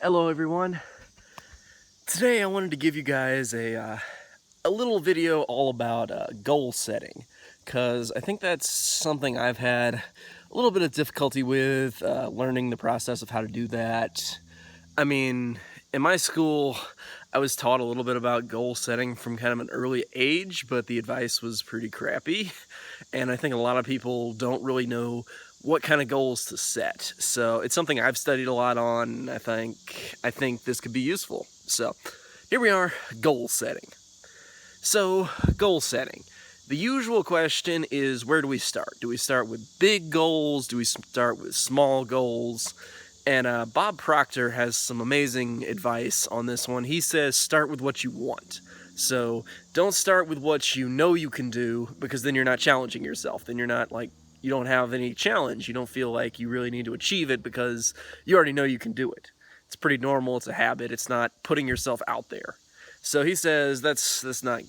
Hello everyone. Today I wanted to give you guys a little video all about goal setting, because I think that's something I've had a little bit of difficulty with learning the process of how to do that. I mean, in my school I was taught a little bit about goal setting from kind of an early age, but the advice was pretty crappy, and I think a lot of people don't really know what kind of goals to set. So it's something I've studied a lot on, and I think this could be useful. So here we are, goal setting. So goal setting. The usual question is, where do we start? Do we start with big goals? Do we start with small goals? And Bob Proctor has some amazing advice on this one. He says, start with what you want. So don't start with what you know you can do, because then you're not challenging yourself. Then you're not you don't have any challenge. You don't feel like you really need to achieve it because you already know you can do it. It's pretty normal. It's a habit. It's not putting yourself out there. So he says that's not,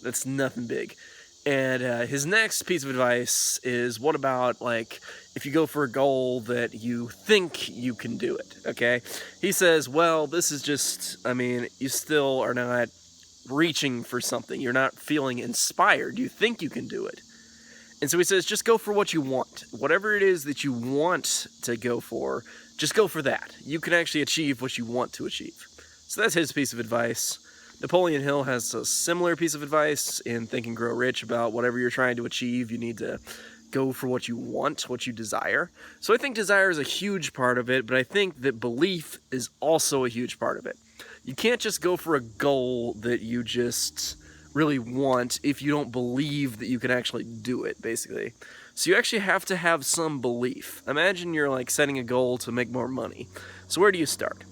that's nothing big. And his next piece of advice is, what about if you go for a goal that you think you can do it, okay? He says, well, this is just, you still are not reaching for something. You're not feeling inspired. You think you can do it. And so he says, just go for what you want. Whatever it is that you want to go for, just go for that. You can actually achieve what you want to achieve. So that's his piece of advice. Napoleon Hill has a similar piece of advice in Think and Grow Rich about whatever you're trying to achieve, you need to go for what you want, what you desire. So I think desire is a huge part of it, but I think that belief is also a huge part of it. You can't just go for a goal that you just really want if you don't believe that you can actually do it, basically. So you actually have to have some belief. Imagine you're setting a goal to make more money. So where do you start?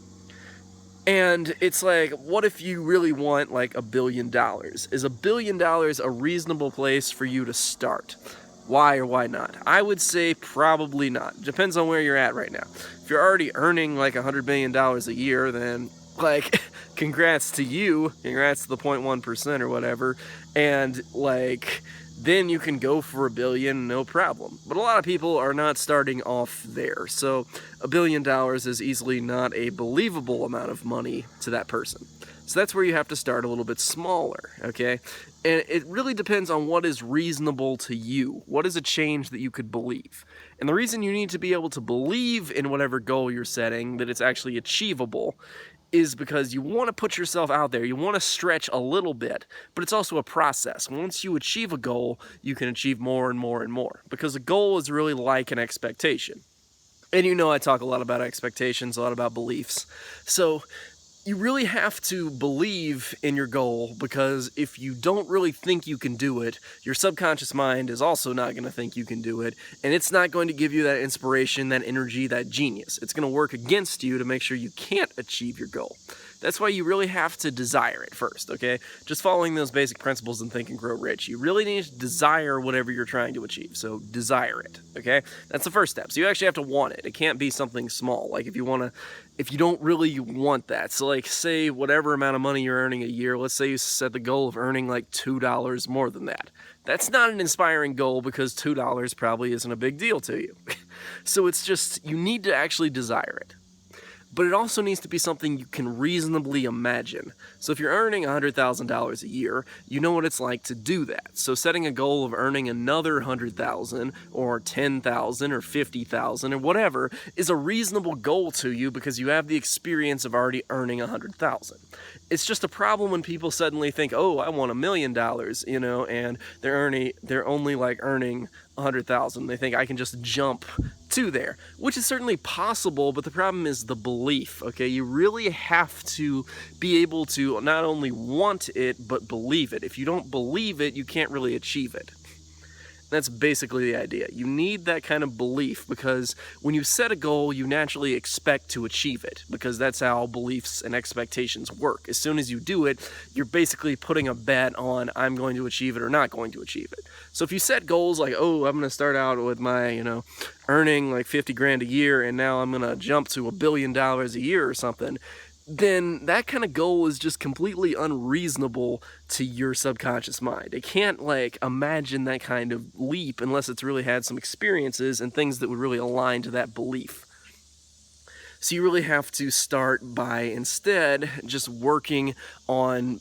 And it's what if you really want $1 billion? Is $1 billion a reasonable place for you to start? Why or why not? I would say probably not. Depends on where you're at right now. If you're already earning $100 million a year, then congrats to you. Congrats to the 0.1% or whatever. And then you can go for $1 billion, no problem. But a lot of people are not starting off there. So $1 billion is easily not a believable amount of money to that person. So that's where you have to start a little bit smaller, okay? And it really depends on what is reasonable to you. What is a change that you could believe? And the reason you need to be able to believe in whatever goal you're setting, that it's actually achievable, is because you want to put yourself out there. You want to stretch a little bit, but it's also a process. Once you achieve a goal, you can achieve more and more and more, because a goal is really like an expectation. And I talk a lot about expectations, a lot about beliefs. So you really have to believe in your goal, because if you don't really think you can do it, your subconscious mind is also not going to think you can do it, and it's not going to give you that inspiration, that energy, that genius. It's going to work against you to make sure you can't achieve your goal. That's why you really have to desire it first, okay? Just following those basic principles in Think and Grow Rich. You really need to desire whatever you're trying to achieve, so desire it, okay? That's the first step. So you actually have to want it. It can't be something small. If you don't really want that. So say whatever amount of money you're earning a year, let's say you set the goal of earning $2 more than that. That's not an inspiring goal, because $2 probably isn't a big deal to you. So it's just, you need to actually desire it. But it also needs to be something you can reasonably imagine. So if you're earning $100,000 a year, you know what it's like to do that. So setting a goal of earning another $100,000 or $10,000 or $50,000 or whatever is a reasonable goal to you, because you have the experience of already earning $100,000. It's just a problem when people suddenly think, oh, I want $1 million, and they're only earning $100,000. They think I can just jump to there, which is certainly possible, but the problem is the belief, okay? You really have to be able to not only want it, but believe it. If you don't believe it, you can't really achieve it. That's basically the idea. You need that kind of belief, because when you set a goal, you naturally expect to achieve it, because that's how beliefs and expectations work. As soon as you do it, you're basically putting a bet on, I'm going to achieve it or not going to achieve it. So if you set goals oh, I'm going to start out with my, earning 50 grand a year, and now I'm going to jump to $1 billion a year or something, then that kind of goal is just completely unreasonable to your subconscious mind. It can't imagine that kind of leap unless it's really had some experiences and things that would really align to that belief. So you really have to start by instead just working on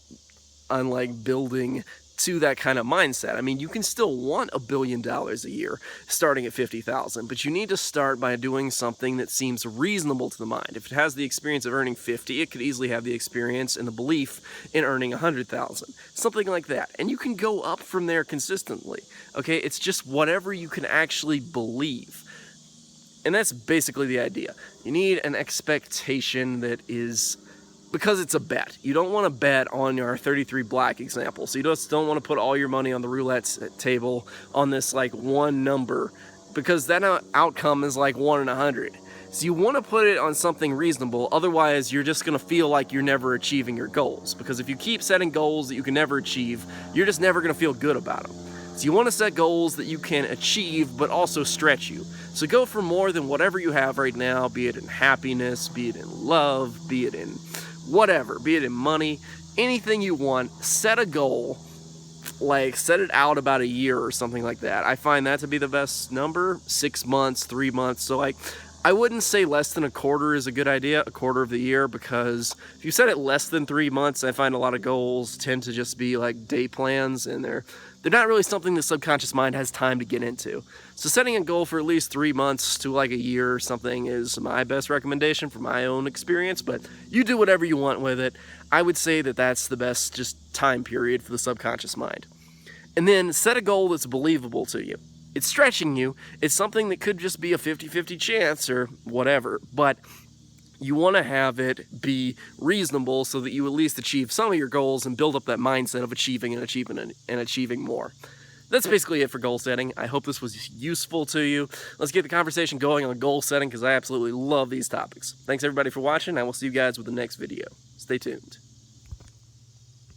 like building to that kind of mindset. I mean, you can still want $1 billion a year starting at 50,000, but you need to start by doing something that seems reasonable to the mind. If it has the experience of earning 50, it could easily have the experience and the belief in earning 100,000, something like that. And you can go up from there consistently. Okay, it's just whatever you can actually believe. And that's basically the idea. You need an expectation that is, because it's a bet. You don't want to bet on your 33 black example. So you just don't want to put all your money on the roulette table on this like one number, because that outcome is like 1 in 100. So you want to put it on something reasonable. Otherwise, you're just going to feel like you're never achieving your goals. Because if you keep setting goals that you can never achieve, you're just never going to feel good about them. So you want to set goals that you can achieve, but also stretch you. So go for more than whatever you have right now, be it in happiness, be it in love, be it in whatever, be it in money, anything you want. Set a goal, like set it out about a year or something like that. I find that to be the best number, 6 months, 3 months. So like, I wouldn't say less than a quarter is a good idea, a quarter of the year, because if you set it less than 3 months, I find a lot of goals tend to just be like day plans, and they're not really something the subconscious mind has time to get into. So setting a goal for at least 3 months to like a year or something is my best recommendation from my own experience, but you do whatever you want with it. I would say that that's the best just time period for the subconscious mind. And then set a goal that's believable to you. It's stretching you. It's something that could just be a 50-50 chance or whatever, but you want to have it be reasonable so that you at least achieve some of your goals and build up that mindset of achieving and achieving more. That's basically it for goal setting. I hope this was useful to you. Let's get the conversation going on goal setting, because I absolutely love these topics. Thanks everybody for watching. I will see you guys with the next video. Stay tuned.